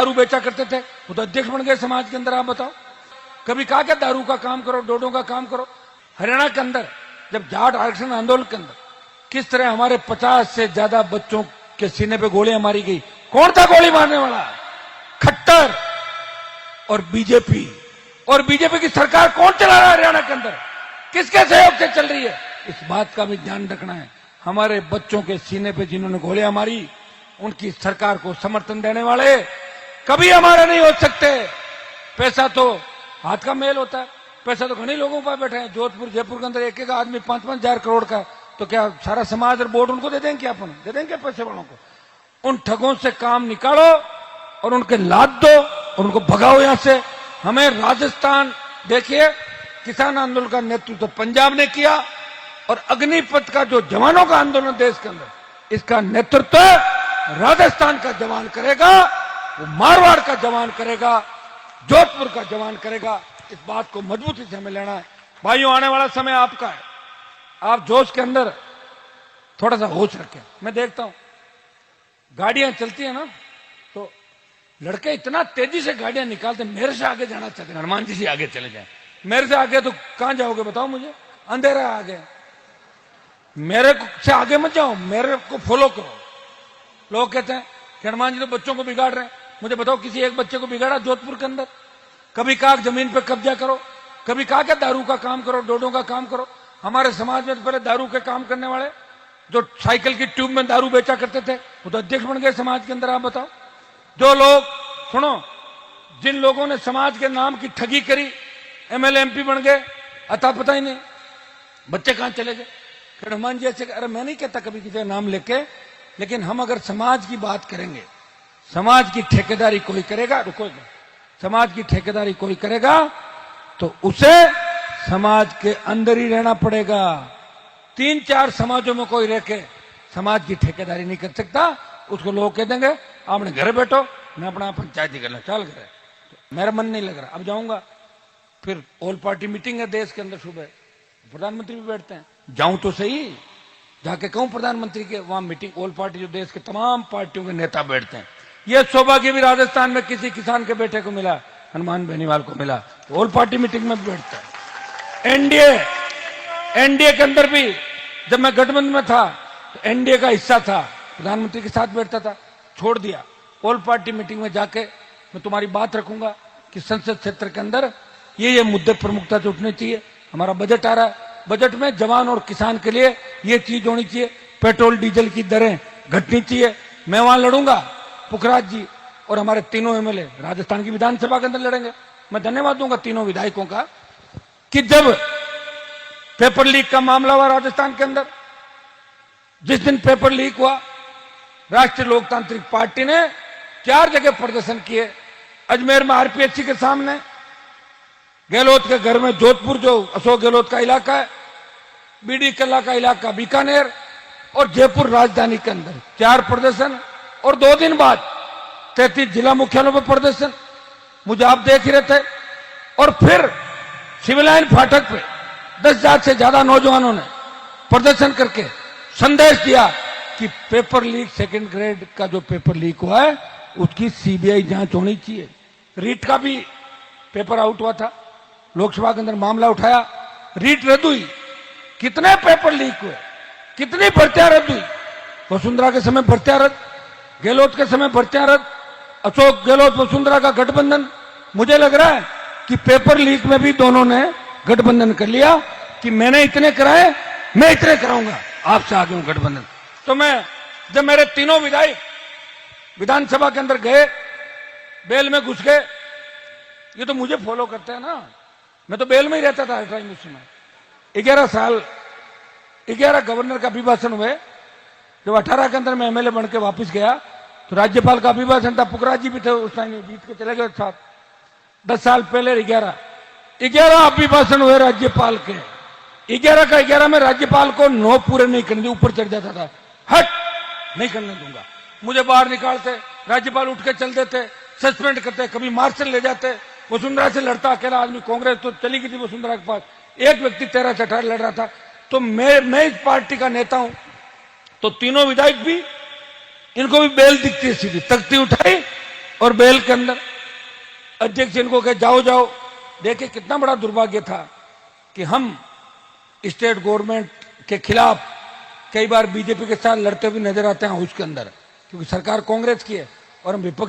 दारू बेचा करते थे, वो तो अध्यक्ष बन गए समाज के अंदर। आप बताओ, कभी कहा क्या दारू का काम करो, डोडो का काम करो? हरियाणा के अंदर जब जाट आरक्षण आंदोलन के अंदर किस तरह हमारे 50 से ज्यादा बच्चों के सीने पे गोलियां मारी गई, कौन था गोली मारने वाला? खट्टर और बीजेपी। और बीजेपी की सरकार कौन चला रहा है हरियाणा के अंदर, किसके सहयोग से चल रही है? इस बात का भी ध्यान रखना है। हमारे बच्चों के सीने पे जिन्होंने गोलियां मारी, उनकी सरकार को समर्थन देने वाले कभी हमारे नहीं हो सकते। पैसा तो हाथ का मेल होता है, पैसा तो घने लोगों पर बैठे हैं। जोधपुर जयपुर के अंदर एक एक आदमी 5-5 हजार करोड़ का, तो क्या सारा समाज और बोर्ड उनको दे देंगे क्या? अपन दे देंगे पैसे वालों को? उन ठगों से काम निकालो और उनके लाद दो और उनको भगाओ यहां से। हमें राजस्थान देखिए, किसान आंदोलन का नेतृत्व तो पंजाब ने किया, और अग्निपथ का जो जवानों का आंदोलन देश के अंदर, इसका नेतृत्व राजस्थान का जवान करेगा, वो मारवाड़ का जवान करेगा, जोधपुर का जवान करेगा। इस बात को मजबूती से हमें लेना है। भाइयों, आने वाला समय आपका है। आप जोश के अंदर थोड़ा सा होश रखें। मैं देखता हूं गाड़ियां चलती है ना, तो लड़के इतना तेजी से गाड़ियां निकालते, मेरे से आगे जाना चाहते हैं, हनुमान जी से आगे चले जाए। मेरे से आगे तो कहां जाओगे बताओ मुझे? अंधेरा है आगे, मेरे से आगे मत जाओ, मेरे को फॉलो करो। लोग कहते हैं कि हनुमान जी तो बच्चों को बिगाड़ रहे हैं। मुझे बताओ, किसी एक बच्चे को बिगाड़ा जोधपुर के अंदर? कभी कहा जमीन पे कब्जा करो, कभी कहा क्या दारू का काम करो, डोडो का काम करो? हमारे समाज में तो पहले दारू के काम करने वाले, जो साइकिल की ट्यूब में दारू बेचा करते थे, वो तो अध्यक्ष बन गए समाज के अंदर। आप बताओ, जो लोग, सुनो, जिन लोगों ने समाज के नाम की ठगी करी, एमएलए एमपी बन गए, अता पता ही नहीं बच्चे कहां चले गए। हनुमान जी ऐसे, अरे मैं नहीं कहता कभी किसी का नाम लेके, लेकिन हम अगर समाज की बात करेंगे, समाज की ठेकेदारी कोई करेगा, रुको, समाज की ठेकेदारी कोई करेगा तो उसे समाज के अंदर ही रहना पड़ेगा। 3-4 समाजों में कोई रह के समाज की ठेकेदारी नहीं कर सकता। उसको लोग कह देंगे आपने घर बैठो, मैं अपना पंचायती करना चाल करे। तो मेरा मन नहीं लग रहा, अब जाऊंगा। फिर ऑल पार्टी मीटिंग है देश के अंदर, सुबह प्रधानमंत्री भी बैठते हैं, जाऊं तो सही, जाके कहूं प्रधानमंत्री के वहां मीटिंग, ऑल पार्टी जो देश के तमाम पार्टियों के नेता बैठते हैं। यह सौभाग्य भी राजस्थान में किसी किसान के बेटे को मिला, हनुमान बेनीवाल को मिला, तो ऑल पार्टी मीटिंग में भी बैठता है। एनडीए के अंदर भी जब मैं गठबंधन में था, तो एनडीए का हिस्सा था, प्रधानमंत्री के साथ बैठता था, छोड़ दिया। ऑल पार्टी मीटिंग में जाके मैं तुम्हारी बात रखूंगा कि संसद क्षेत्र के अंदर ये मुद्दे प्रमुखता से उठने चाहिए। हमारा बजट आ रहा है, बजट में जवान और किसान के लिए ये चीज होनी चाहिए, पेट्रोल डीजल की दरें घटनी चाहिए। मैं वहां लड़ूंगा, पुखराज जी और हमारे तीनों एमएलए राजस्थान की विधानसभा के अंदर लड़ेंगे। मैं धन्यवाद दूंगा तीनों विधायकों का कि जब पेपर लीक का मामला हुआ राजस्थान के अंदर, जिस दिन पेपर लीक हुआ, राष्ट्रीय लोकतांत्रिक पार्टी ने 4 जगह प्रदर्शन किए। अजमेर में आरपीएससी के सामने, गहलोत के घर में जोधपुर जो अशोक गहलोत का इलाका है, बीडी कल्ला का इलाका बीकानेर, और जयपुर राजधानी के अंदर 4 प्रदर्शन, और 2 दिन बाद 33 जिला मुख्यालयों पर प्रदर्शन। मुझे आप देख ही रहे थे। और फिर सिविल लाइन फाटक पे 10,000 से ज्यादा नौजवानों ने प्रदर्शन करके संदेश दिया कि पेपर लीक, सेकंड ग्रेड का जो पेपर लीक हुआ है उसकी सीबीआई जांच होनी चाहिए। रीट का भी पेपर आउट हुआ था, लोकसभा के अंदर मामला उठाया, रीट रद्द हुई। कितने पेपर लीक हुए, कितनी भर्तियां रद्द हुई? वसुंधरा के समय भर्तियां रद्द, गहलोत के समय भर्तियां रद्द, अशोक गहलोत वसुंधरा का गठबंधन। मुझे लग रहा है कि पेपर लीक में भी दोनों ने गठबंधन कर लिया कि मैंने इतने कराए, मैं इतने कराऊंगा, आपसे आगे हूं गठबंधन। तो मैं, जब मेरे तीनों विधायक विधानसभा के अंदर गए, बेल में घुस गए, ये तो मुझे फॉलो करते हैं ना, मैं तो बेल में ही रहता था हर टाइम उस समय। 11 साल 11 गवर्नर का अभिभाषण हुए। जब 18 के अंदर मैं एमएलए बन के वापिस गया तो राज्यपाल का अभिभाषण था, पुखराज जी भी थे उस टाइम, जीत के चले गए साथ। 10 साल पहले 11 अभिभाषण हुए राज्यपाल के। 11 का 11 में राज्यपाल को 9 पूरे नहीं करने, ऊपर चढ़ जाता था, हट नहीं करने दूंगा। मुझे बाहर निकालते, राज्यपाल उठ के चल देते, सस्पेंड करते, कभी मार्शल ले जाते। वसुंधरा से लड़ता अकेला आदमी, कांग्रेस तो चली गई थी वसुंधरा के पास, एक व्यक्ति 13 से 18 लड़ रहा था। तो मैं इस पार्टी का नेता हूं, तो तीनों विधायक भी, इनको भी बेल दिखती है, सीधी तख्ती उठाई और बेल के अंदर अध्यक्ष इनको कहे जाओ जाओ। देखिए कितना बड़ा दुर्भाग्य था कि हम स्टेट गवर्नमेंट के खिलाफ कई बार बीजेपी के साथ लड़ते हुए नजर आते हैं हाउस के अंदर, क्योंकि सरकार कांग्रेस की है और हम विपक्ष